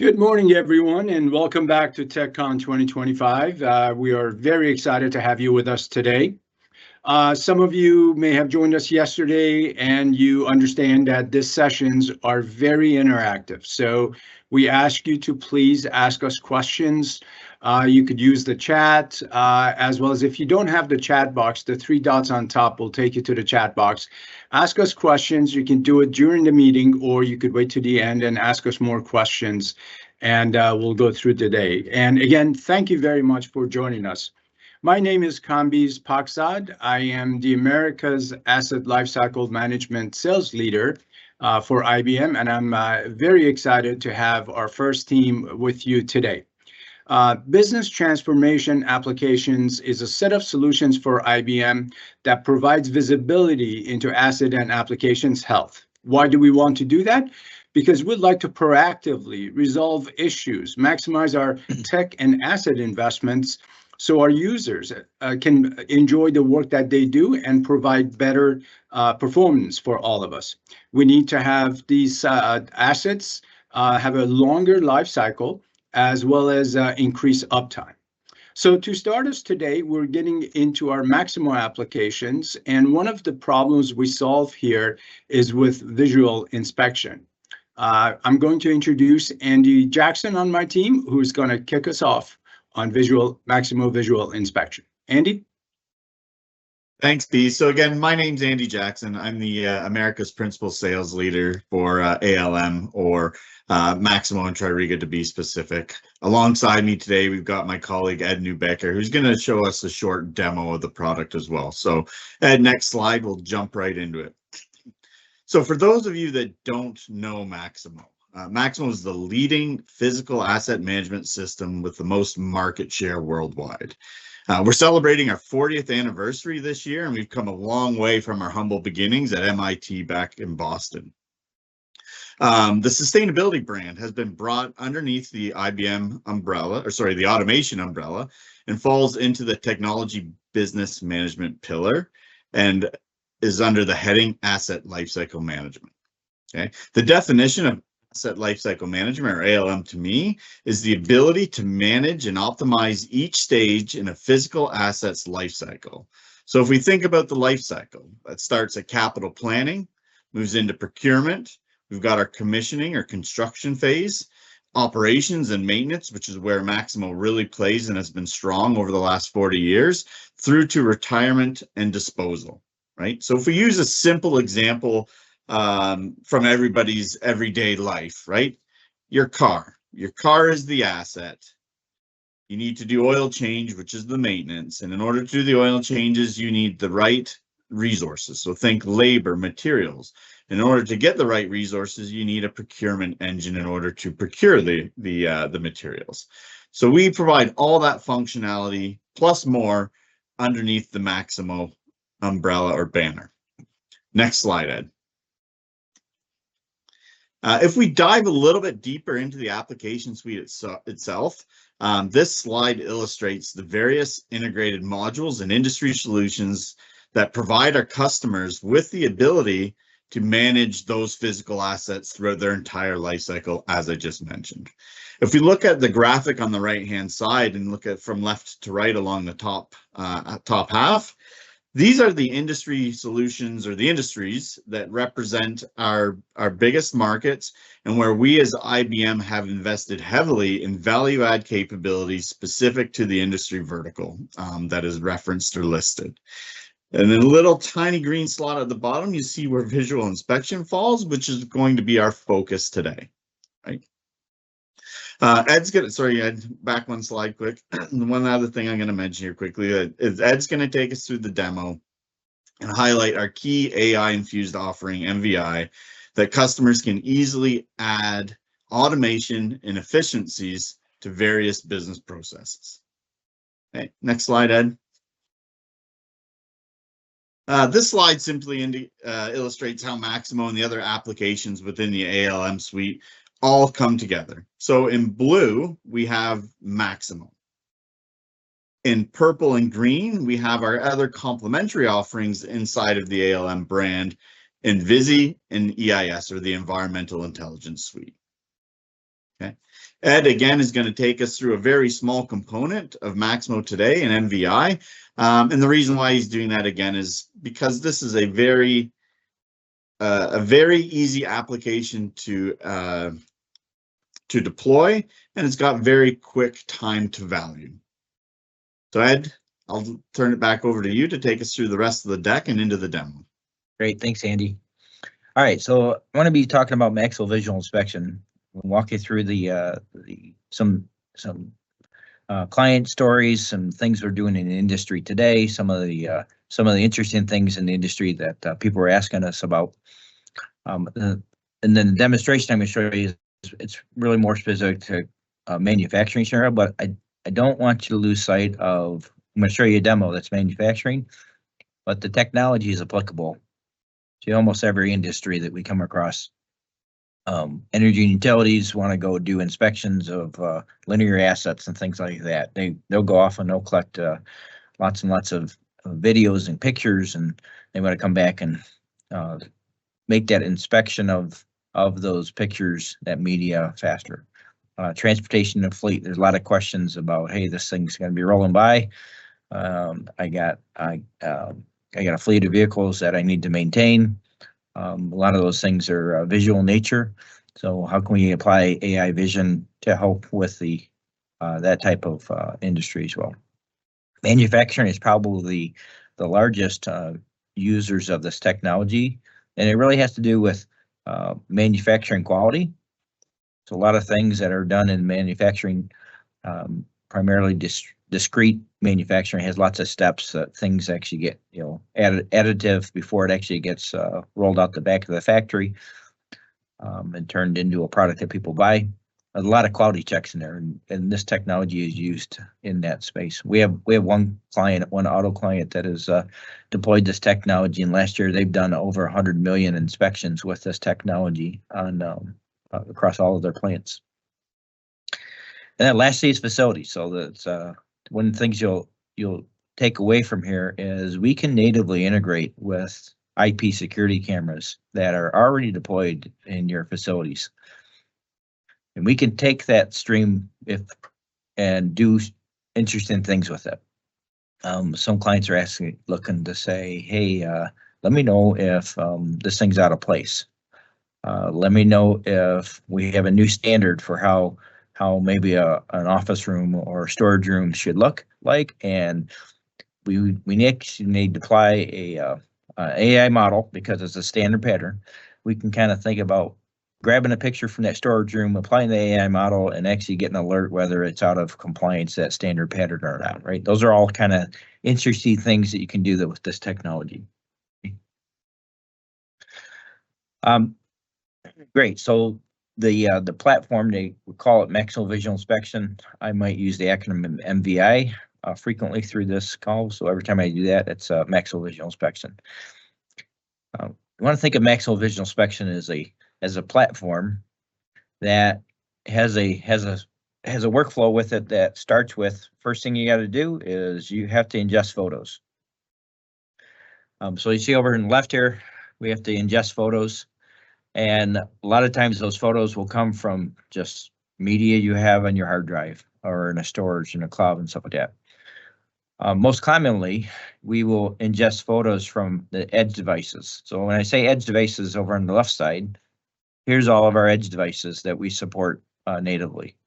Good morning, everyone, and welcome back to TechCon 2025. We are very excited to have you with us today. Some of you may have joined us yesterday, and you understand that these sessions are very interactive. So we ask you to please ask us questions. You could use the chat, as well as if you don't have the chat box, the three dots on top will take you to the chat box. Ask us questions. You can do it during the meeting, or you could wait to the end and ask us more questions, and we'll go through today. And again, thank you very much for joining us. My name is Kambiz Paksad. I am the America's Asset Lifecycle Management Sales Leader for IBM, and I'm very excited to have our first team with you today. Business Transformation Applications is a set of solutions for IBM that provides visibility into asset and applications health. Why do we want to do that? Because we'd like to proactively resolve issues, maximize our tech and asset investments, so our users can enjoy the work that they do and provide better performance for all of us. We need to have these assets have a longer life cycle, as well as increase uptime. So to start us today, we're getting into our Maximo applications, and one of the problems we solve here is with visual inspection. I'm going to introduce Andy Jackson on my team, who's going to kick us off on Maximo Visual Inspection. Andy? Thanks, B. So again, my name's Andy Jackson. I'm the America's Principal Sales Leader for ALM, or Maximo and Tririga to be specific. Alongside me today, we've got my colleague, Ed Newbecker, who's going to show us a short demo of the product as well. So Ed, next slide, we'll jump right into it. So for those of you that don't know Maximo, Maximo is the leading physical asset management system with the most market share worldwide. We're celebrating our 40th anniversary this year, and we've come a long way from our humble beginnings at MIT back in Boston. The sustainability brand has been brought underneath the IBM umbrella, the automation umbrella, and falls into the technology business management pillar and is under the heading Asset Lifecycle Management. Okay, the definition of Asset Lifecycle Management, or ALM, to me, is the ability to manage and optimize each stage in a physical asset's lifecycle. So if we think about the lifecycle, that starts at capital planning, moves into procurement, we've got our commissioning or construction phase, operations and maintenance, which is where Maximo really plays and has been strong over the last 40 years, through to retirement and disposal, right? So if we use a simple example from everybody's everyday life, right? Your car is the asset. You need to do oil change, which is the maintenance. And in order to do the oil changes, you need the right resources. So think labor, materials. In order to get the right resources, you need a procurement engine in order to procure the materials. So we provide all that functionality plus more underneath the Maximo umbrella or banner. Next slide, Ed. If we dive a little bit deeper into the application suite itself, this slide illustrates the various integrated modules and industry solutions that provide our customers with the ability to manage those physical assets throughout their entire life cycle, as I just mentioned. If we look at the graphic on the right-hand side and look at from left to right along the top half, these are the industry solutions, or the industries that represent our biggest markets, and where we as IBM have invested heavily in value add capabilities specific to the industry vertical that is referenced or listed. And then a little tiny green slot at the bottom, you see where visual inspection falls, which is going to be our focus today, right? Ed, back one slide quick. One other thing I'm going to mention here quickly is Ed's going to take us through the demo and highlight our key AI infused offering, MVI, that customers can easily add automation and efficiencies to various business processes. Okay, next slide, Ed. This slide simply illustrates how Maximo and the other applications within the ALM suite all come together. So in blue, we have Maximo. In purple and green, we have our other complementary offerings inside of the ALM brand, in Visi and EIS, or the Environmental Intelligence Suite. Okay. Ed, again, is going to take us through a very small component of Maximo today, an MVI. And the reason why he's doing that again is because this is a very easy application to deploy, and it's got very quick time to value. So Ed, I'll turn it back over to you to take us through the rest of the deck and into the demo. Great, thanks, Andy. All right, so I want to be talking about Maximo Visual Inspection. We'll walk you through some client stories, some things we're doing in the industry today, some of the interesting things in the industry that people are asking us about. And then the demonstration I'm going to show you it's really more specific to manufacturing scenario, but I don't want you to lose sight of. I'm going to show you a demo that's manufacturing, but the technology is applicable to almost every industry that we come across. Energy and utilities want to go do inspections of linear assets and things like that. They'll go off and they'll collect lots and lots of videos and pictures, and they want to come back and make that inspection of those pictures, that media, faster. Transportation and fleet, there's a lot of questions about, hey, this thing's going to be rolling by. I got a fleet of vehicles that I need to maintain. A lot of those things are visual in nature. So how can we apply AI vision to help with that type of industry as well? Manufacturing is probably the largest users of this technology, and it really has to do with manufacturing quality. So a lot of things that are done in manufacturing, primarily discrete manufacturing, has lots of steps that things actually get, additive before it actually gets rolled out the back of the factory and turned into a product that people buy. A lot of quality checks in there, and this technology is used in that space. We have one auto client that has deployed this technology, and last year they've done over 100 million inspections with this technology on across all of their plants. And then lastly is facilities. So that's one of the things you'll take away from here is we can natively integrate with IP security cameras that are already deployed in your facilities. And we can take that stream and do interesting things with it. Some clients are looking to say, hey, let me know if this thing's out of place. Let me know if we have a new standard for how maybe an office room or storage room should look like, and we need to apply a AI model because it's a standard pattern. We can kind of think about grabbing a picture from that storage room, applying the AI model, and actually getting an alert whether it's out of compliance, that standard pattern or not, right? Those are all kind of interesting things that you can do with this technology. Great, so the platform, they would call it Maximo Visual Inspection. I might use the acronym MVI frequently through this call, so every time I do that, it's Maximo Visual Inspection. You want to think of Maximo Visual Inspection as a platform that has a workflow with it that starts with, first thing you got to do is you have to ingest photos. So you see over in the left here, we have to ingest photos. And a lot of times those photos will come from just media you have on your hard drive or in a storage in a cloud and stuff like that. Most commonly, we will ingest photos from the edge devices. So when I say edge devices over on the left side, here's all of our edge devices that we support natively.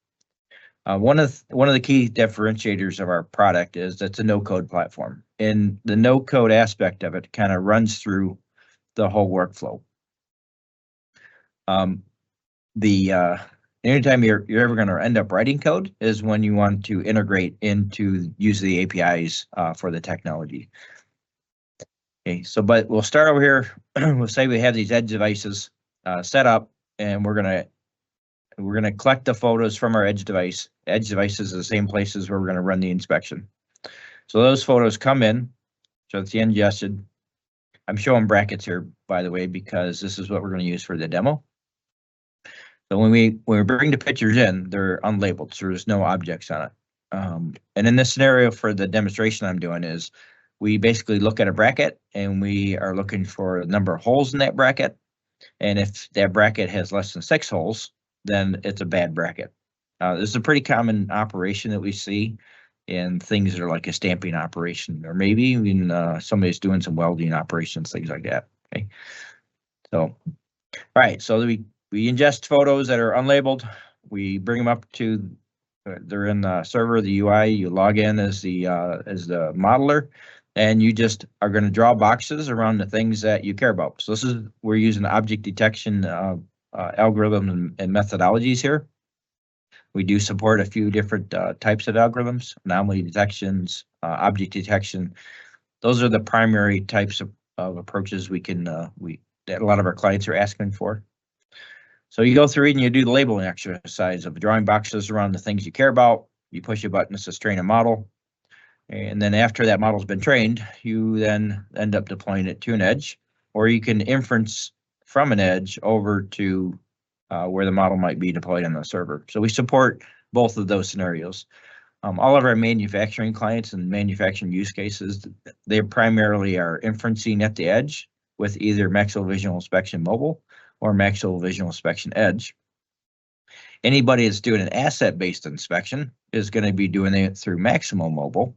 One of the key differentiators of our product is that's a no-code platform, and the no-code aspect of it kind of runs through the whole workflow. Anytime you're ever going to end up writing code is when you want to integrate use the APIs for the technology. Okay, so but we'll start over here. We'll say we have these edge devices set up, and we're gonna collect the photos from our edge device. Edge devices are the same places where we're gonna run the inspection. So those photos come in, so it's the ingested. I'm showing brackets here, by the way, because this is what we're gonna use for the demo. So when we bring the pictures in, they're unlabeled, so there's no objects on it. And in this scenario for the demonstration I'm doing is we basically look at a bracket and we are looking for a number of holes in that bracket. And if that bracket has less than 6 holes, then it's a bad bracket. This is a pretty common operation that we see in things that are like a stamping operation, or maybe even somebody's doing some welding operations, things like that. Okay. So, all right. So we ingest photos that are unlabeled. We bring them up to, they're in the server, the UI. You log in as the modeler, and you just are going to draw boxes around the things that you care about. So we're using object detection algorithms and methodologies here. We do support a few different types of algorithms, anomaly detections, object detection. Those are the primary types of approaches we can that a lot of our clients are asking for. So you go through and you do the labeling exercise of drawing boxes around the things you care about. You push a button that says train a model. And then after that model's been trained, you then end up deploying it to an edge, or you can inference from an edge over to where the model might be deployed on the server. So we support both of those scenarios. All of our manufacturing clients and manufacturing use cases, they primarily are inferencing at the edge with either Maximo Visual Inspection Mobile or Maximo Visual Inspection Edge. Anybody that's doing an asset-based inspection is going to be doing it through Maximo Mobile,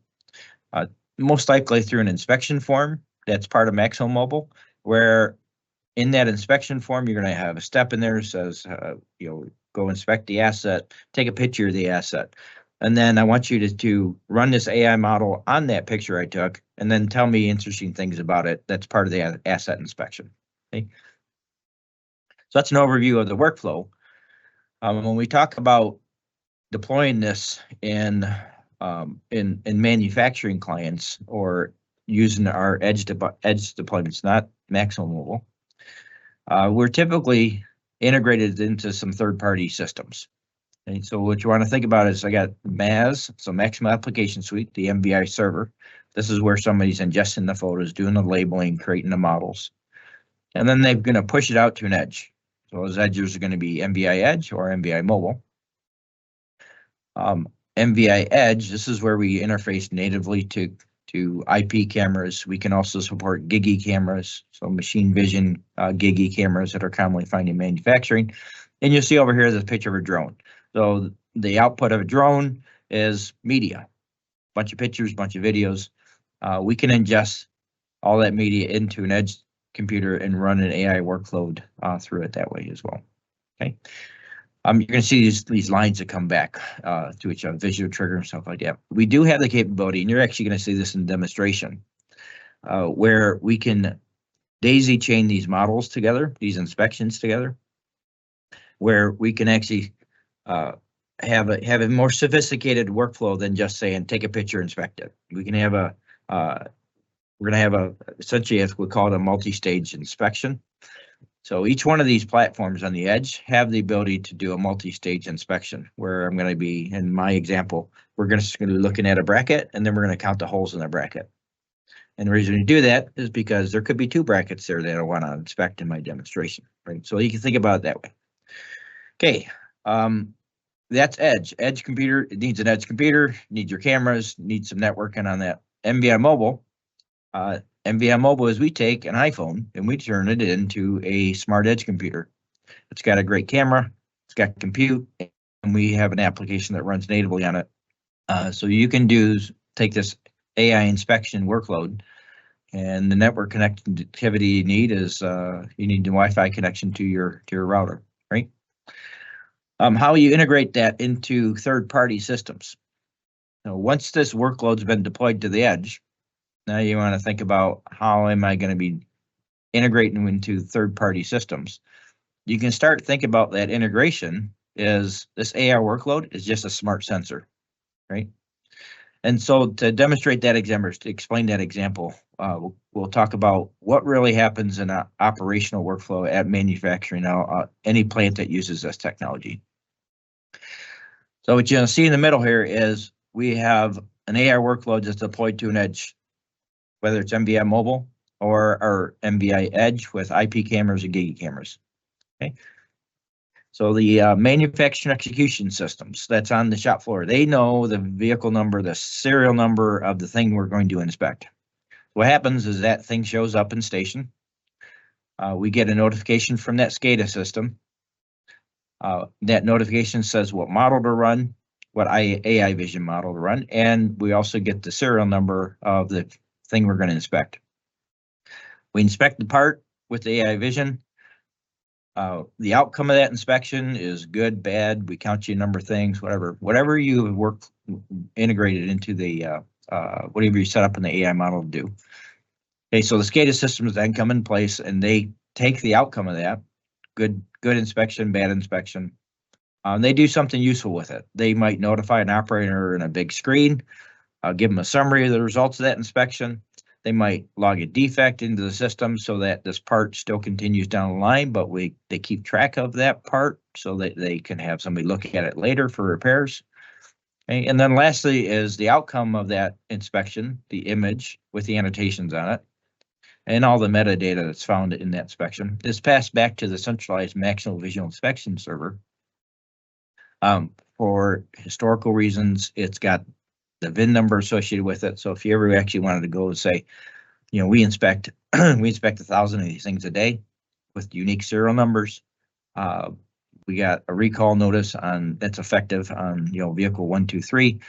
most likely through an inspection form that's part of Maximo Mobile, where in that inspection form, you're going to have a step in there that says, go inspect the asset, take a picture of the asset. And then I want you to run this AI model on that picture I took, and then tell me interesting things about it. That's part of the asset inspection. Okay. So that's an overview of the workflow. When we talk about deploying this in manufacturing clients or using our edge deployments, not Maximo Mobile, we're typically integrated into some third-party systems. And so what you want to think about is I got MAS, so Maximo Application Suite, the MVI server. This is where somebody's ingesting the photos, doing the labeling, creating the models. And then they're going to push it out to an edge. So those edges are going to be MVI Edge or MVI Mobile. MVI Edge, this is where we interface natively to IP cameras. We can also support GIGI cameras, so machine vision GIGI cameras that are commonly found in manufacturing. And you'll see over here this picture of a drone. So the output of a drone is media, bunch of pictures, bunch of videos. We can ingest all that media into an edge computer and run an AI workload through it that way as well. Okay. You're going to see these lines that come back to each other, visual trigger and stuff like that. We do have the capability, and you're actually going to see this in demonstration, where we can daisy chain these models together, these inspections together, where we can actually have a more sophisticated workflow than just saying take a picture, inspect it. We can have we're going to have essentially, as we call it, a multi-stage inspection. So each one of these platforms on the edge have the ability to do a multi-stage inspection, where I'm going to be, in my example, we're going to be looking at a bracket, and then we're going to count the holes in the bracket. And the reason we do that is because there could be 2 brackets there that I want to inspect in my demonstration, right? So you can think about it that way. Okay, that's edge. Edge computer, it needs an edge computer, needs your cameras, needs some networking on that. MVI Mobile. MVI Mobile is we take an iPhone and we turn it into a smart edge computer. It's got a great camera, it's got compute, and we have an application that runs natively on it. So you can take this AI inspection workload, and the network connectivity you need is you need the Wi-Fi connection to your router, right? How you integrate that into third-party systems. So once this workload's been deployed to the edge, now you want to think about how am I going to be integrating into third-party systems. You can start thinking about that integration is this AI workload is just a smart sensor, right? And so to demonstrate that example, to explain that example, we'll talk about what really happens in an operational workflow at manufacturing, any plant that uses this technology. So what you'll see in the middle here is we have an AI workload that's deployed to an edge, whether it's MVI Mobile or MVI Edge with IP cameras and GIGI cameras. Okay. So the manufacturing execution systems that's on the shop floor, they know the vehicle number, the serial number of the thing we're going to inspect. What happens is that thing shows up in station. We get a notification from that SCADA system. That notification says what model to run, what AI vision model to run, and we also get the serial number of the thing we're going to inspect. We inspect the part with the AI vision. The outcome of that inspection is good, bad. We count you a number of things, whatever you work integrated into the whatever you set up in the AI model to do. Okay, so the SCADA systems then come in place and they take the outcome of that, good inspection, bad inspection. They do something useful with it. They might notify an operator in a big screen, give them a summary of the results of that inspection. They might log a defect into the system so that this part still continues down the line, but they keep track of that part so that they can have somebody look at it later for repairs. Okay, and then lastly is the outcome of that inspection, the image with the annotations on it, and all the metadata that's found in that inspection is passed back to the centralized Maximo Visual Inspection server. For historical reasons, it's got the VIN number associated with it. So if you ever actually wanted to go and say, you know, we inspect 1,000 of these things a day with unique serial numbers. We got a recall notice that's effective on, you know, vehicle 123.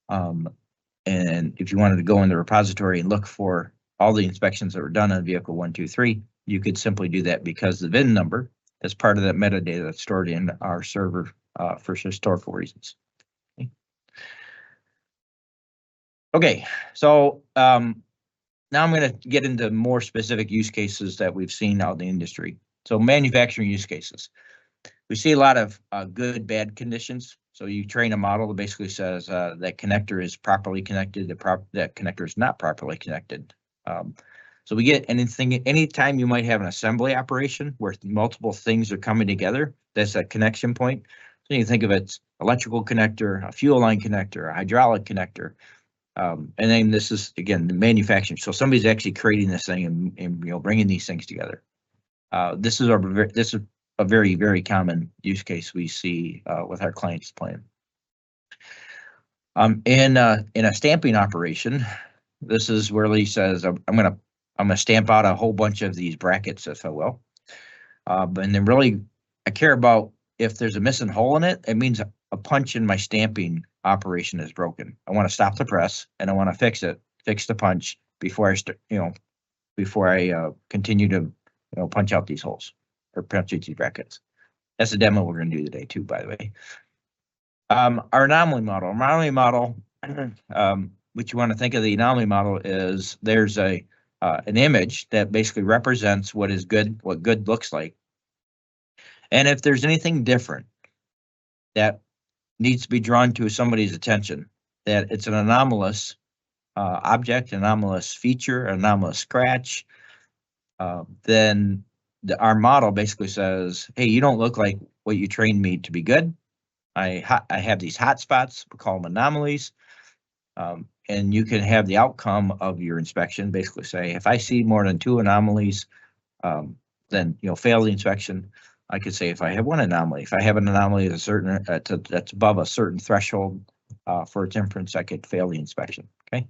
And if you wanted to go in the repository and look for all the inspections that were done on vehicle 123, you could simply do that because the VIN number is part of that metadata that's stored in our server for historical reasons. Okay, so now I'm going to get into more specific use cases that we've seen out in the industry. So manufacturing use cases. We see a lot of good, bad conditions. So you train a model that basically says that connector is properly connected, that connector is not properly connected. So we get anytime you might have an assembly operation where multiple things are coming together, that's a connection point. So you think of it electrical connector, a fuel line connector, a hydraulic connector. And then this is, again, the manufacturing. So somebody's actually creating this thing and you know, bringing these things together. This is a very, very common use case we see with our clients plan. In a stamping operation, this is where Lee says, I'm gonna stamp out a whole bunch of these brackets, if I will. And then really, I care about if there's a missing hole in it. It means a punch in my stamping operation is broken. I want to stop the press and I want to fix the punch before I continue to punch out these holes or punch out these brackets. That's a demo we're going to do today too, by the way. Our anomaly model. What you want to think of the anomaly model is there's an image that basically represents what is good, what good looks like. And if there's anything different that needs to be drawn to somebody's attention, that it's an anomalous object, anomalous feature, anomalous scratch, then our model basically says, hey, you don't look like what you trained me to be good. I have these hot spots, we call them anomalies. And you can have the outcome of your inspection, basically say, if I see more than 2 anomalies, then fail the inspection. I could say if I have 1 anomaly, if I have an anomaly that's above a certain threshold for its inference, I could fail the inspection. Okay.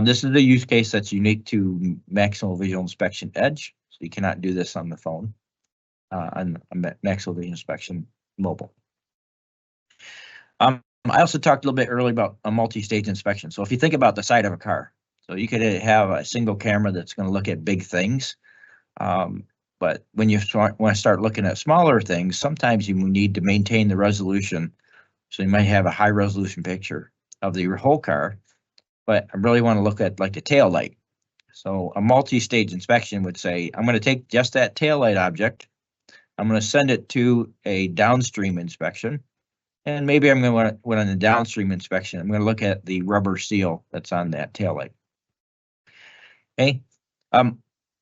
This is a use case that's unique to Maximo Visual Inspection Edge, so you cannot do this on the phone on Maximo Visual Inspection Mobile. I also talked a little bit earlier about a multi-stage inspection. So if you think about the side of a car, so you could have a single camera that's going to look at big things. But when you want to start looking at smaller things, sometimes you need to maintain the resolution. So you might have a high resolution picture of the whole car, but I really want to look at like the tail light. So a multi-stage inspection would say, I'm going to take just that tail light object. I'm going to send it to a downstream inspection. And maybe I'm going to, when on the downstream inspection, I'm going to look at the rubber seal that's on that tail light. Okay.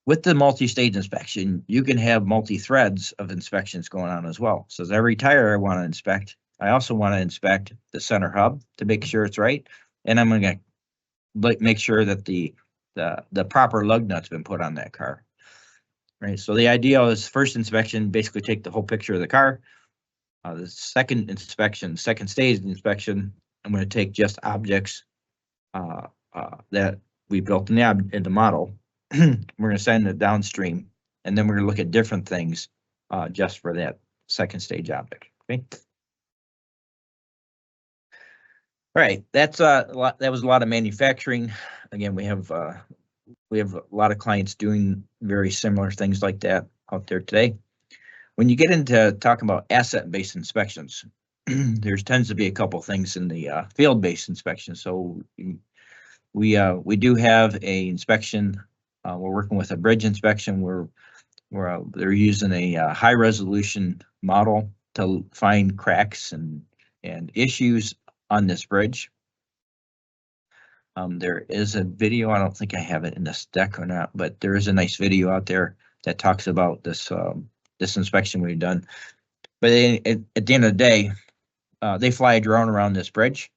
With the multi-stage inspection, you can have multi-threads of inspections going on as well. So every tire I want to inspect, I also want to inspect the center hub to make sure it's right. And I'm going to make sure that the proper lug nut's been put on that car. Right. So the idea is first inspection, basically take the whole picture of the car. The second inspection, second stage inspection, I'm going to take just objects that we built in the model. We're going to send it downstream, and then we're going to look at different things just for that second stage object. Okay. All right, that's a lot. That was a lot of manufacturing. Again, we have a lot of clients doing very similar things like that out there today. When you get into talking about asset-based inspections, there tends to be a couple things in the field-based inspection. So we do have a inspection. We're working with a bridge inspection where they're using a high-resolution model to find cracks and issues on this bridge. There is a video, I don't think I have it in this deck or not, but there is a nice video out there that talks about this this inspection we've done. But at the end of the day, they fly a drone around this bridge.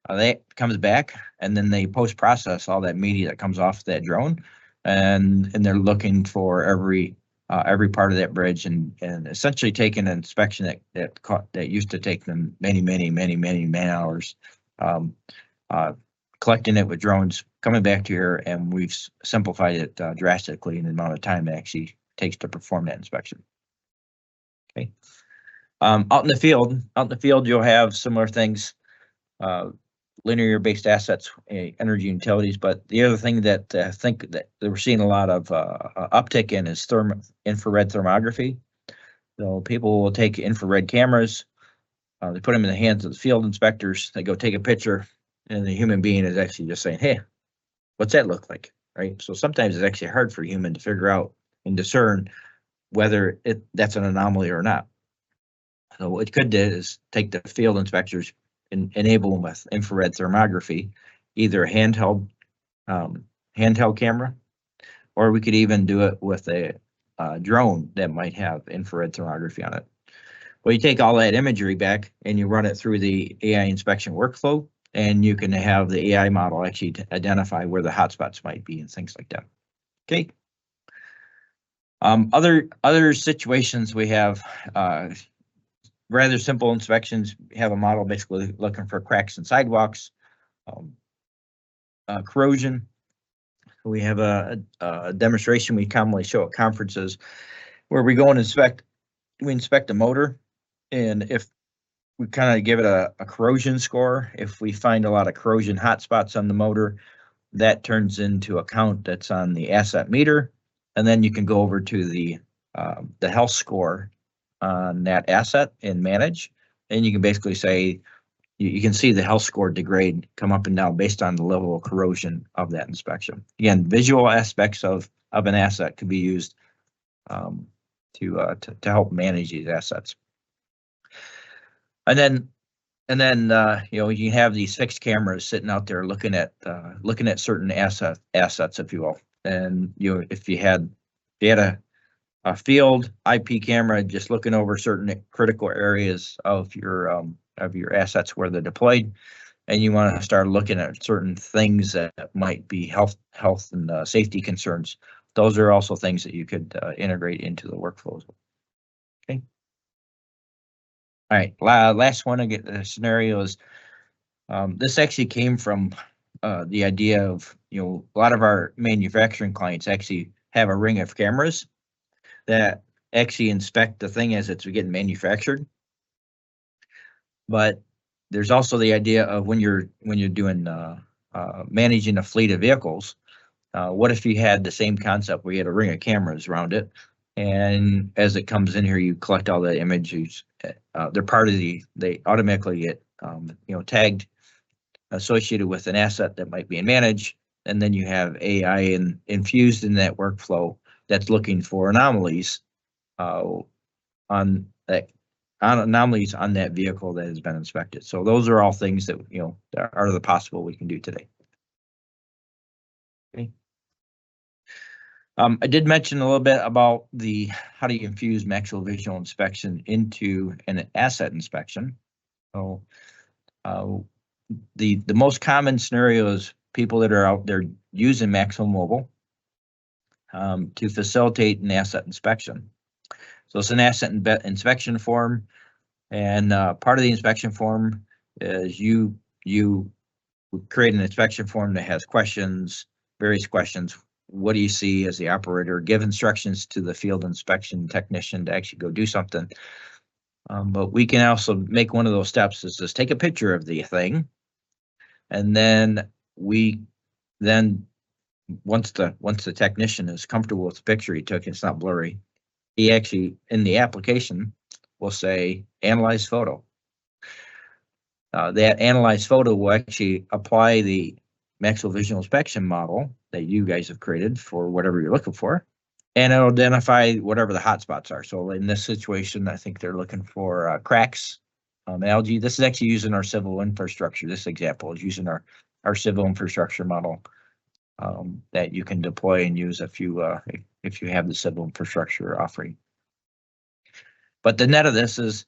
That comes back, and then they post-process all that media that comes off that drone, and they're looking for every part of that bridge, and essentially taking an inspection that used to take them many man hours, collecting it with drones, coming back to here, and we've simplified it drastically in the amount of time it actually takes to perform that inspection. Okay. Out in the field, you'll have similar things, linear based assets, energy utilities. But the other thing that I think that we're seeing a lot of uptick in is infrared thermography. So people will take infrared cameras, they put them in the hands of the field inspectors. They go take a picture, and the human being is actually just saying, "Hey, what's that look like?" Right. So sometimes it's actually hard for a human to figure out and discern whether that's an anomaly or not. So what it could do is take the field inspectors and enable them with infrared thermography, either a handheld camera, or we could even do it with a drone that might have infrared thermography on it. Well, you take all that imagery back and you run it through the AI inspection workflow, and you can have the AI model actually to identify where the hotspots might be and things like that. Okay. Other situations we have rather simple inspections. We have a model basically looking for cracks in sidewalks, corrosion. We have a demonstration we commonly show at conferences where we go and inspect a motor, and if we kind of give it a corrosion score, if we find a lot of corrosion hotspots on the motor, that turns into a count that's on the asset meter, and then you can go over to the health score on that asset and manage, and you can basically say you can see the health score degrade, come up and down based on the level of corrosion of that inspection. Again, visual aspects of an asset could be used to help manage these assets. And then you have these fixed cameras sitting out there looking at certain assets, if you will. And if you had a field IP camera just looking over certain critical areas of your assets where they're deployed, and you want to start looking at certain things that might be health and safety concerns, those are also things that you could integrate into the workflows. Okay. All right, last one, again, the scenario is, this actually came from the idea of, a lot of our manufacturing clients actually have a ring of cameras that actually inspect the thing as it's getting manufactured. But there's also the idea of when you're doing managing a fleet of vehicles, what if you had the same concept where you had a ring of cameras around it, and as it comes in here, you collect all the images. They're part of they automatically get tagged, associated with an asset that might be managed, and then you have AI infused in that workflow that's looking for anomalies on that vehicle that has been inspected. So those are all things that that are the possible we can do today. Okay. I did mention a little bit about how do you infuse Maximo Visual Inspection into an asset inspection. So the most common scenario is people that are out there using Maximo Mobile to facilitate an asset inspection. So it's an asset inspection form, and part of the inspection form is you create an inspection form that has various questions. What do you see as the operator? Give instructions to the field inspection technician to actually go do something. But we can also make one of those steps is just take a picture of the thing, and then once the technician is comfortable with the picture he took, it's not blurry, he actually in the application will say analyze photo. That analyze photo will actually apply the Maximo Visual Inspection model that you guys have created for whatever you're looking for, and it'll identify whatever the hotspots are. So in this situation, I think they're looking for cracks, algae. This is actually using our civil infrastructure. This example is using our civil infrastructure model that you can deploy and use if you have the civil infrastructure offering. But the net of this is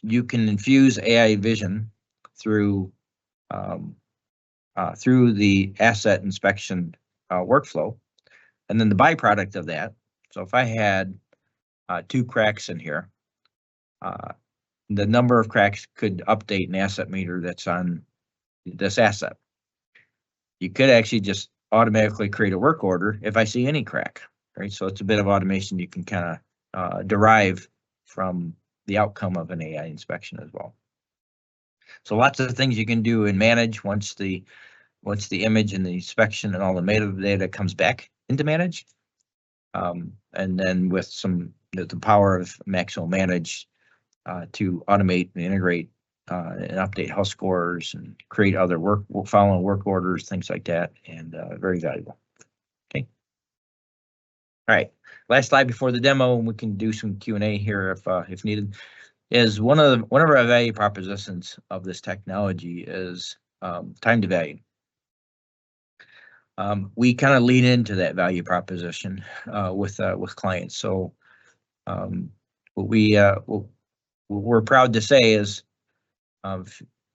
you can infuse AI vision through the asset inspection workflow, and then the byproduct of that. So if I had 2 cracks in here, the number of cracks could update an asset meter that's on this asset. You could actually just automatically create a work order if I see any crack, right? So it's a bit of automation you can kind of derive from the outcome of an AI inspection as well. So lots of things you can do and manage once the image and the inspection and all the metadata comes back into manage. And then with the power of Maximo Manage to automate and integrate and update health scores and create other following work orders, things like that, and very valuable. Okay. All right. Last slide before the demo, and we can do some Q&A here if needed. Is one of our value propositions of this technology is time to value. We kind of lean into that value proposition with clients. So what we're proud to say is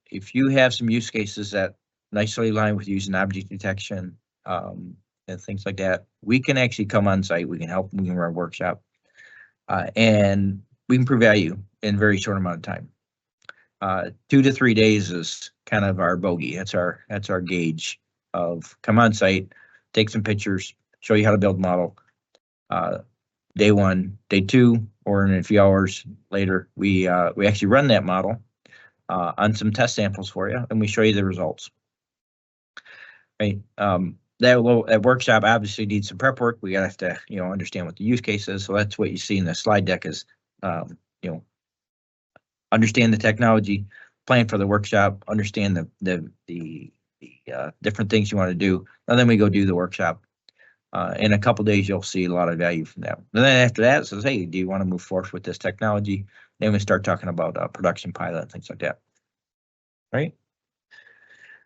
if you have some use cases that nicely align with using object detection and things like that, we can actually come on site. We can help. We can run a workshop, and we can prove value in a very short amount of time. 2 to 3 days is kind of our bogey. That's our gauge of come on site, take some pictures, show you how to build a model. Day 1, day 2, or in a few hours later, we actually run that model on some test samples for you, and we show you the results. Right. That workshop obviously needs some prep work. We have to, understand what the use case is. So that's what you see in the slide deck is, understand the technology, plan for the workshop, understand the different things you want to do, and then we go do the workshop. In a couple days, you'll see a lot of value from that. And then after that, it says, hey, do you want to move forward with this technology? Then we start talking about production pilot and things like that. Right.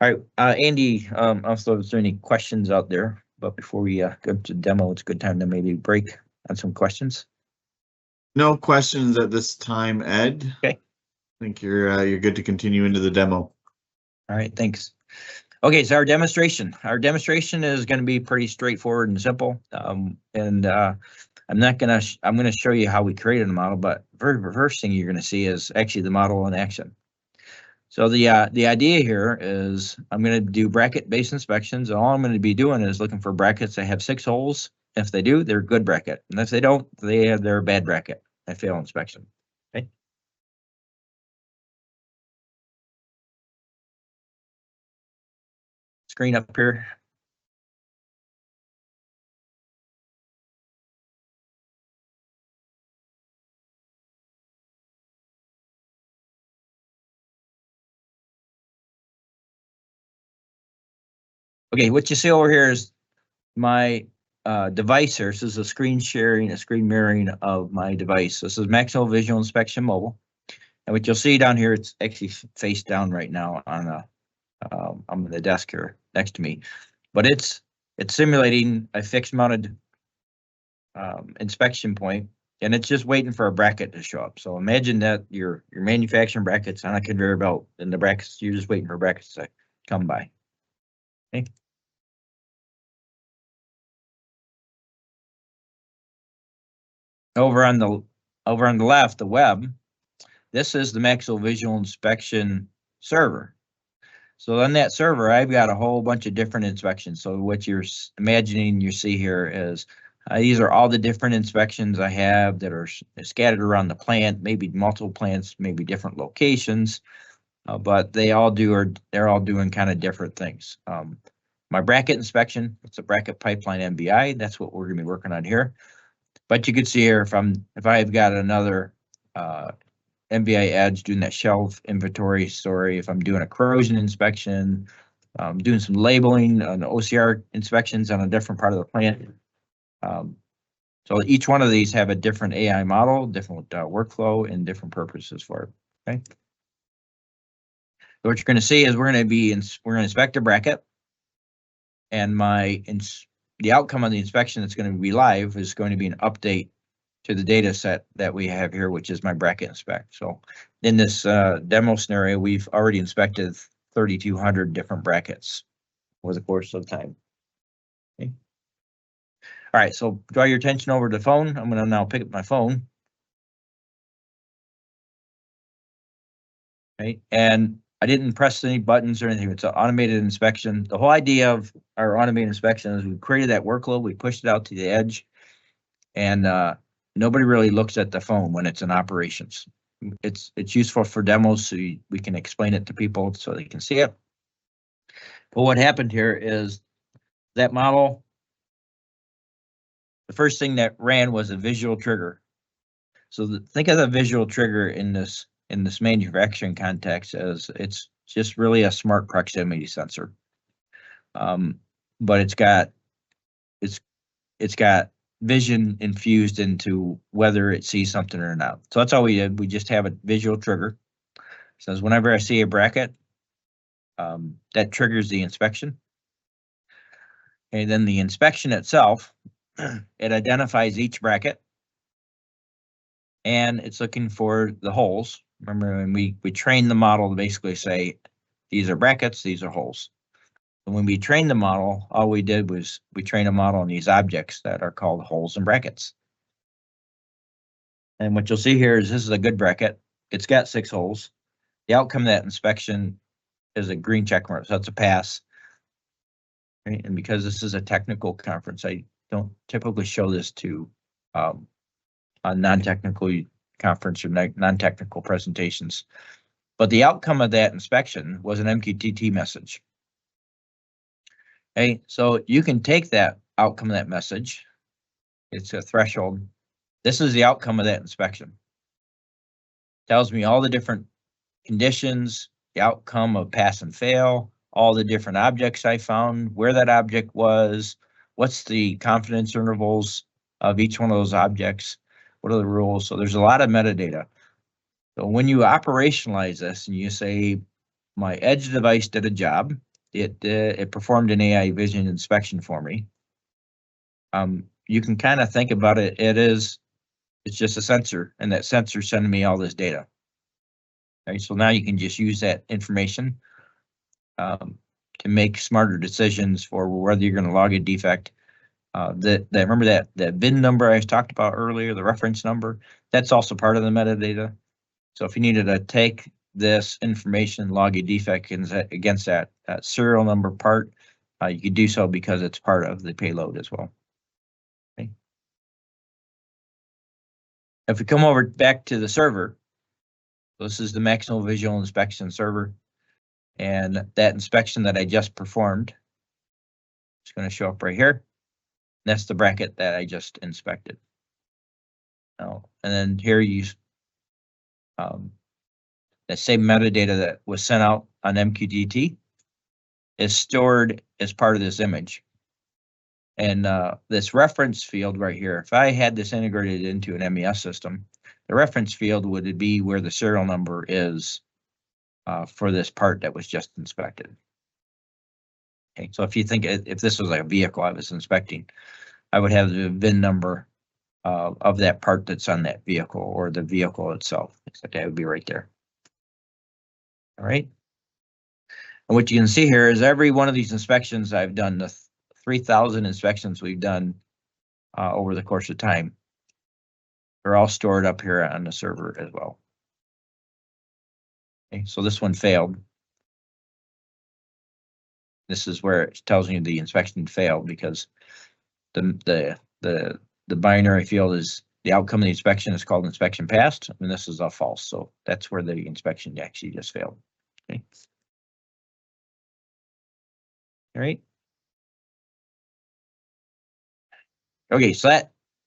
All right, Andy, also, is there any questions out there? But before we go to the demo, it's a good time to maybe break on some questions. No questions at this time, Ed. Okay. I think you're good to continue into the demo. All right, thanks. Okay, so our demonstration is going to be pretty straightforward and simple. I'm going to show you how we created a model, but very first thing you're going to see is actually the model in action. So the idea here is I'm going to do bracket-based inspections. And all I'm going to be doing is looking for brackets that have 6 holes. If they do, they're a good bracket. And if they don't, they're a bad bracket. I fail inspection. Okay. Screen up here. Okay, what you see over here is my device here. This is a screen sharing, a screen mirroring of my device. This is Maximo Visual Inspection Mobile. And what you'll see down here, it's actually face down right now on the desk here next to me. But it's simulating a fixed mounted inspection point, and it's just waiting for a bracket to show up. So imagine that your manufacturing brackets on a conveyor belt, and the brackets, you're just waiting for brackets to come by. Okay. Over on the left, the web, this is the Maximo Visual Inspection server. So on that server, I've got a whole bunch of different inspections. So what you're imagining you see here is These are all the different inspections I have that are scattered around the plant, maybe multiple plants, maybe different locations, but they're all doing kind of different things. My bracket inspection, it's a bracket pipeline MBI. That's what we're going to be working on here. But you can see here if I've got another MBI edge doing that shelf inventory story, if I'm doing a corrosion inspection, doing some labeling on OCR inspections on a different part of the plant. So each one of these have a different AI model, different workflow, and different purposes for it. Okay. So what you're going to see is we're going to inspect a bracket, and the outcome of the inspection that's going to be live is going to be an update to the data set that we have here, which is my bracket inspect. So in this demo scenario, we've already inspected 3,200 different brackets over the course of time. Okay. All right, so draw your attention over to the phone. I'm going to now pick up my phone. Okay, and I didn't press any buttons or anything. It's an automated inspection. The whole idea of our automated inspection is we created that workload, we pushed it out to the edge, and nobody really looks at the phone when it's in operations. It's useful for demos so we can explain it to people so they can see it. But what happened here is that model, the first thing that ran was a visual trigger. So think of the visual trigger in this manufacturing context as it's just really a smart proximity sensor. But it's got vision infused into whether it sees something or not. So that's all we did. We just have a visual trigger. It says whenever I see a bracket, that triggers the inspection. And then the inspection itself, it identifies each bracket, and it's looking for the holes. Remember, when we train the model to basically say, these are brackets, these are holes. And when we trained the model, all we did was we trained a model on these objects that are called holes and brackets. And what you'll see here is this is a good bracket. It's got 6 holes. The outcome of that inspection is a green check mark, so that's a pass. Right? And because this is a technical conference, I don't typically show this to a non-technical conference or non-technical presentations. But the outcome of that inspection was an MQTT message. Okay, so you can take that outcome of that message. It's a threshold. This is the outcome of that inspection. Tells me all the different conditions, the outcome of pass and fail, all the different objects I found, where that object was, what's the confidence intervals of each one of those objects, what are the rules. So there's a lot of metadata. So when you operationalize this and you say, my edge device did a job, it performed an AI vision inspection for me. You can kind of think about it, it's just a sensor, and that sensor sending me all this data. Okay, so now you can just use that information to make smarter decisions for whether you're going to log a defect. Remember that VIN number I talked about earlier, the reference number, that's also part of the metadata. So if you needed to take this information, log a defect against that serial number part, you could do so because it's part of the payload as well. Okay. If we come over back to the server, this is the Maximo Visual Inspection server, and that inspection that I just performed is going to show up right here. That's the bracket that I just inspected. Now, and then here you that same metadata that was sent out on MQTT is stored as part of this image. And this reference field right here, if I had this integrated into an MES system, the reference field would be where the serial number is for this part that was just inspected. Okay, so if you think if this was like a vehicle I was inspecting, I would have the VIN number of that part that's on that vehicle, or the vehicle itself. That would be right there. All right. And what you can see here is every one of these inspections I've done, the 3,000 inspections we've done over the course of time, they're all stored up here on the server as well. Okay, so this one failed. This is where it tells you the inspection failed because the the binary field is the outcome of the inspection is called inspection passed, and this is a false. So that's where the inspection actually just failed. Okay. All right. Okay, so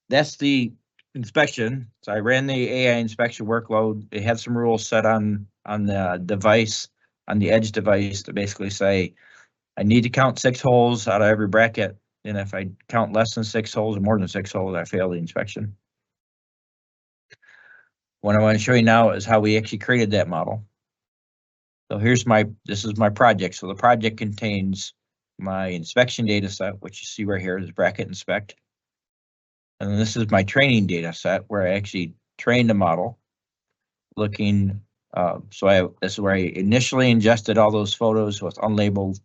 that's the inspection. So I ran the AI inspection workload. It had some rules set on the device, on the edge device, to basically say I need to count 6 holes out of every bracket, and if I count less than 6 holes or more than 6 holes, I fail the inspection. What I want to show you now is how we actually created that model. So this is my project. So the project contains my inspection data set, which you see right here is bracket inspect. And then this is my training data set where I actually trained the model looking. This is where I initially ingested all those photos with unlabeled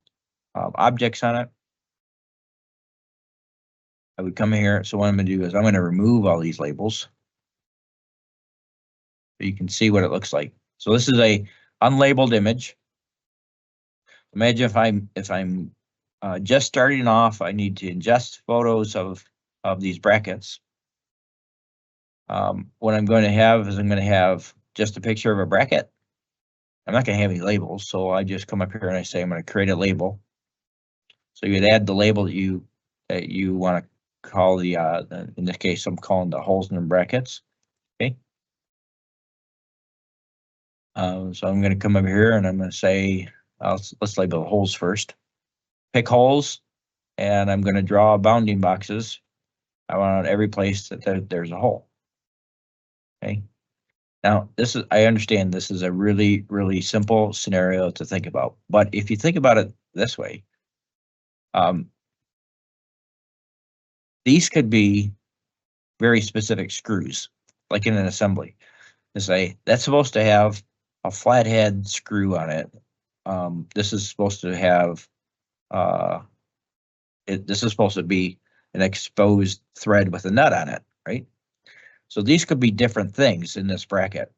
objects on it. I would come here. So what I'm going to do is I'm going to remove all these labels. So you can see what it looks like. So this is a unlabeled image. Imagine if I'm just starting off, I need to ingest photos of these brackets. What I'm going to have is I'm going to have just a picture of a bracket. I'm not going to have any labels, so I just come up here and I say I'm going to create a label. So you would add the label that you want to call the in this case I'm calling the holes in the brackets. Okay. So I'm going to come over here and I'm going to say let's label the holes first. Pick holes, and I'm going to draw bounding boxes. I want every place that there's a hole. Okay. Now I understand this is a really, really simple scenario to think about, but if you think about it this way, these could be very specific screws, like in an assembly. To say that's supposed to have a flathead screw on it. This is supposed to have this is supposed to be an exposed thread with a nut on it, right? So these could be different things in this bracket.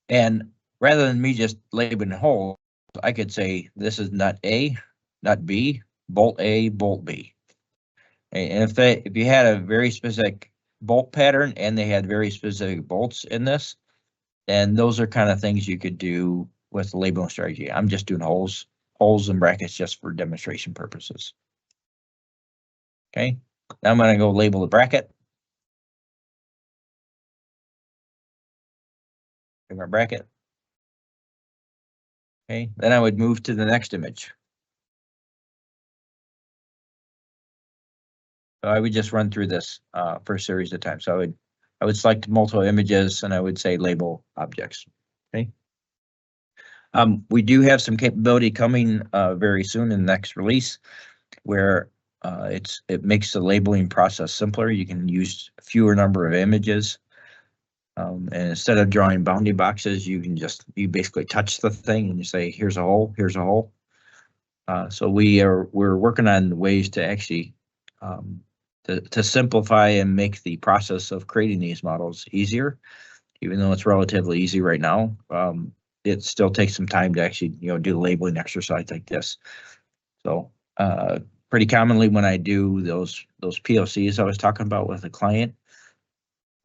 And rather than me just labeling holes, I could say this is nut A, nut B, bolt A, bolt B. And if you had a very specific bolt pattern and they had very specific bolts in this, then those are kind of things you could do with the labeling strategy. I'm just doing holes and brackets just for demonstration purposes. Okay, now I'm going to go label the bracket. Pick my bracket. Okay, then I would move to the next image. So I would just run through this for a series of times. So I would select multiple images and I would say label objects. Okay. We do have some capability coming very soon in the next release where it makes the labeling process simpler. You can use fewer number of images. And instead of drawing bounding boxes, you basically touch the thing and you say, here's a hole, here's a hole. So we're working on ways to actually to simplify and make the process of creating these models easier. Even though it's relatively easy right now, it still takes some time to actually do the labeling exercise like this. So pretty commonly when I do those POCs I was talking about with a client,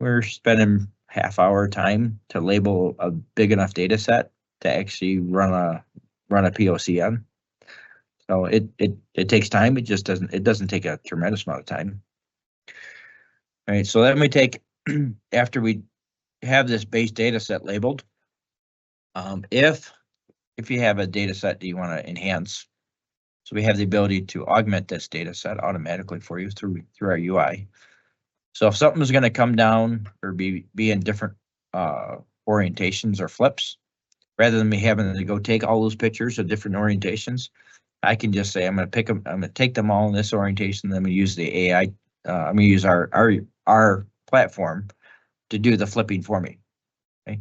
we're spending half-hour time to label a big enough data set to actually run a POC on. So it takes time. It doesn't take a tremendous amount of time. All right, so then we take after we have this base data set labeled. If you have a data set that you want to enhance, so we have the ability to augment this data set automatically for you through our UI. So if something's going to come down or be in different orientations or flips, rather than me having to go take all those pictures of different orientations, I can just say I'm going to pick them. I'm going to take them all in this orientation. Then I'm going to use the AI. I'm going to use our platform to do the flipping for me. Okay.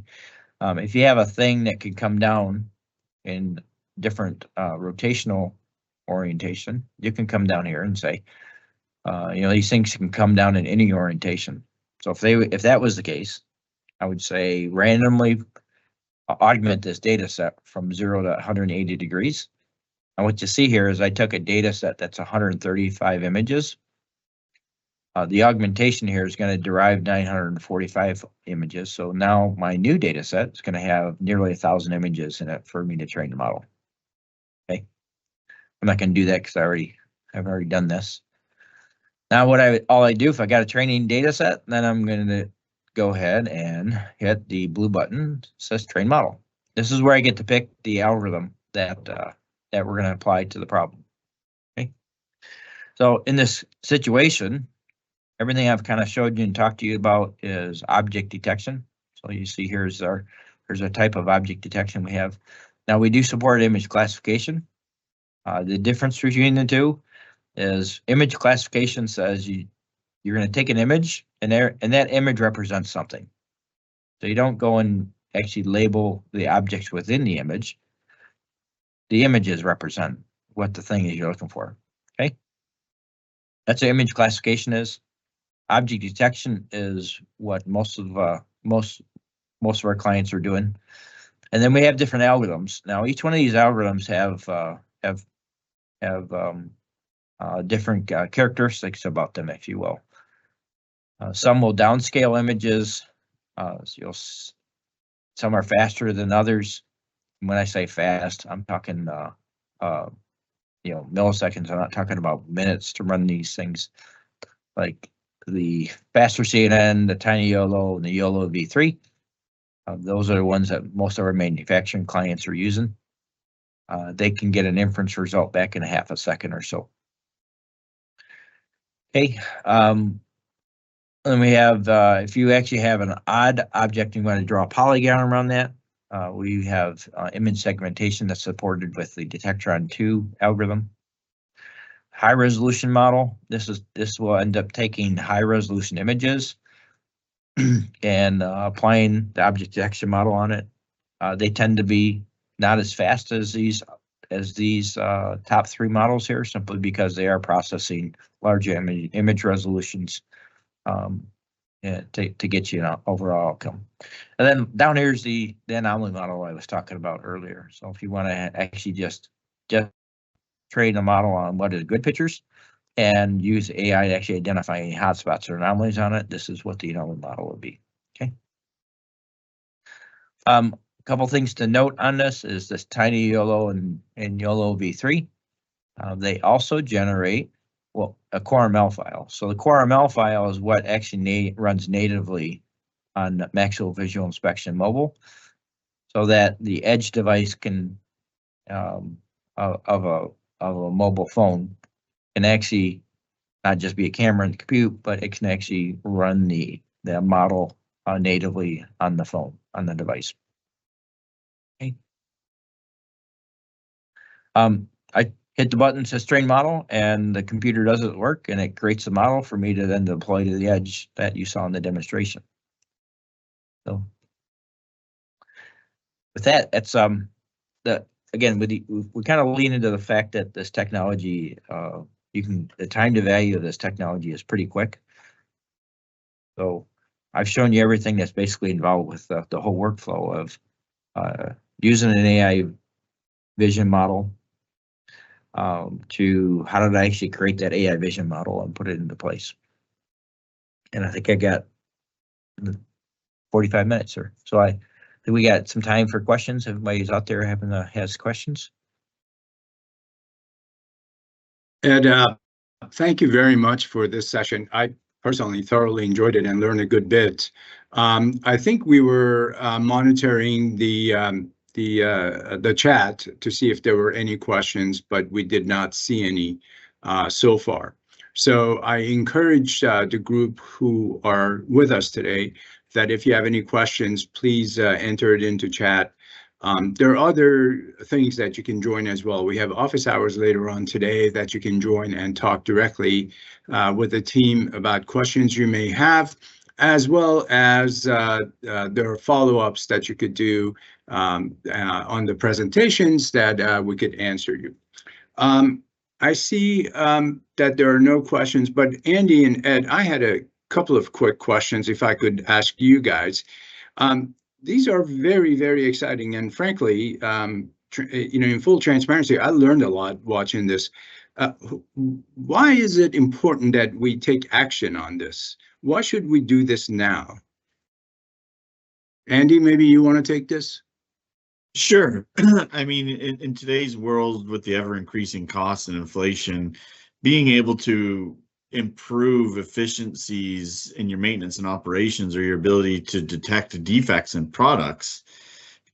If you have a thing that can come down in different rotational orientation, you can come down here and say, these things can come down in any orientation. So if that was the case, I would say randomly augment this data set from 0 to 180 degrees. And what you see here is I took a data set that's 135 images. The augmentation here is going to derive 945 images. So now my new data set is going to have nearly 1,000 images in it for me to train the model. Okay, I'm not going to do that because I've already done this. Now all I do if I got a training data set, then I'm going to go ahead and hit the blue button that says train model. This is where I get to pick the algorithm that we're going to apply to the problem. Okay, so in this situation, everything I've kind of showed you and talked to you about is object detection. So you see here's a type of object detection we have. Now we do support image classification. The difference between the two is image classification says you're going to take an image and that image represents something. So you don't go and actually label the objects within the image. The images represent what the thing is you're looking for. Okay, that's what image classification is. Object detection is what most of our clients are doing, and then we have different algorithms. Now, each one of these algorithms have different characteristics about them, if you will. Some will downscale images. Some are faster than others. When I say fast, I'm talking milliseconds. I'm not talking about minutes to run these things. Like the faster CNN, the Tiny YOLO, and the YOLO V3. Those are the ones that most of our manufacturing clients are using. They can get an inference result back in half a second or so. Okay, and we have, if you actually have an odd object and you want to draw a polygon around that, we have image segmentation that's supported with the Detectron 2 algorithm. High resolution model. This will end up taking high resolution images and applying the object detection model on it. They tend to be not as fast as these top 3 models here, simply because they are processing larger image resolutions to get you an overall outcome. And then down here is the anomaly model I was talking about earlier. So if you want to actually just train a model on what is good pictures and use AI to actually identify any hotspots or anomalies on it, this is what the anomaly model would be. Okay. A couple things to note on this is this Tiny YOLO and YOLO V3. They also generate a QRML file. So the QRML file is what actually runs natively on Maximo Visual Inspection Mobile, so that the edge device can of a mobile phone can actually not just be a camera and compute, but it can actually run the model natively on the phone, on the device. Okay. I hit the button that says train model, and the computer does its work, and it creates a model for me to then deploy to the edge that you saw in the demonstration. So with that, it's again, we kind of lean into the fact that this technology, the time to value of this technology is pretty quick. So I've shown you everything that's basically involved with the whole workflow of using an AI vision model to how did I actually create that AI vision model and put it into place. And I think I got 45 minutes or so. I think we got some time for questions. Everybody's out there has questions. Ed, thank you very much for this session. I personally thoroughly enjoyed it and learned a good bit. I think we were monitoring the chat to see if there were any questions, but we did not see any so far. So I encourage the group who are with us today that if you have any questions, please enter it into chat. There are other things that you can join as well. We have office hours later on today that you can join and talk directly with the team about questions you may have, as well as there are follow-ups that you could do on the presentations that we could answer you. I see that there are no questions, but Andy and Ed, I had a couple of quick questions if I could ask you guys. These are very, very exciting, and frankly, in full transparency, I learned a lot watching this. Why is it important that we take action on this? Why should we do this now? Andy, maybe you want to take this? Sure. I mean, in today's world with the ever increasing costs and inflation, being able to improve efficiencies in your maintenance and operations, or your ability to detect defects in products,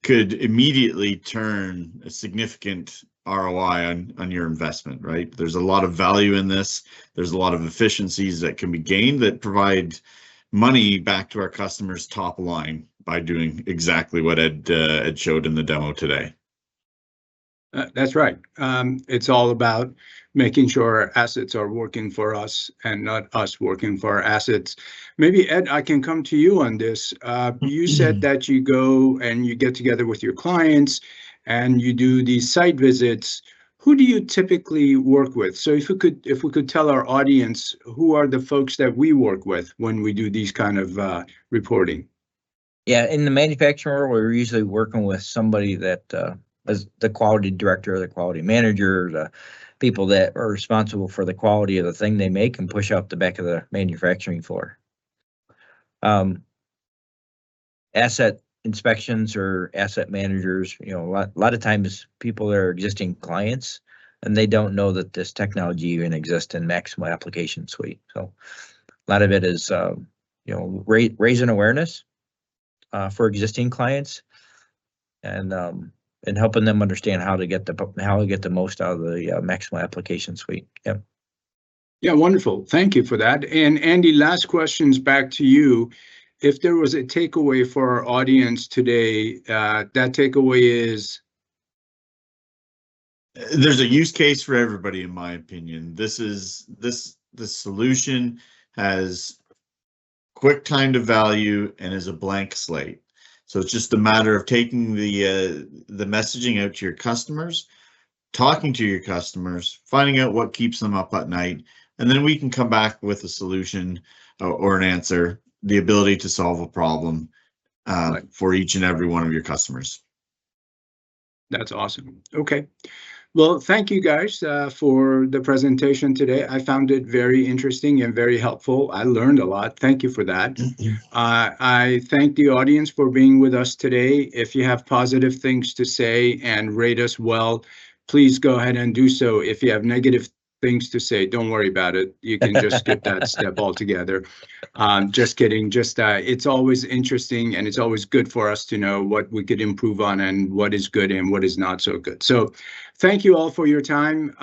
could immediately turn a significant ROI on your investment, right? There's a lot of value in this. There's a lot of efficiencies that can be gained that provide money back to our customers' top line by doing exactly what Ed showed in the demo today. That's right. It's all about making sure our assets are working for us and not us working for our assets. Maybe, Ed, I can come to you on this. You said that you go and you get together with your clients and you do these site visits. Who do you typically work with? So if we could tell our audience, who are the folks that we work with when we do these kind of reporting? Yeah, in the manufacturing world, we're usually working with somebody that as the quality director, the quality manager, the people that are responsible for the quality of the thing they make and push out the back of the manufacturing floor. Asset inspections or asset managers, a lot of times people are existing clients and they don't know that this technology even exists in Maximo application suite. So a lot of it is, raising awareness for existing clients and helping them understand how to get the most out of the Maximo application suite. Yeah. Yeah, wonderful. Thank you for that. And Andy, last questions back to you. If there was a takeaway for our audience today, that takeaway is? There's a use case for everybody, in my opinion. The solution has quick time to value and is a blank slate. So it's just a matter of taking the messaging out to your customers, talking to your customers, finding out what keeps them up at night, and then we can come back with a solution or an answer, the ability to solve a problem for each and every one of your customers. That's awesome. Okay. Well, thank you guys for the presentation today. I found it very interesting and very helpful. I learned a lot. Thank you for that. I thank the audience for being with us today. If you have positive things to say and rate us well, please go ahead and do so. If you have negative things to say, don't worry about it. You can just skip that step altogether. Just kidding. It's always interesting and it's always good for us to know what we could improve on and what is good and what is not so good. So thank you all for your time.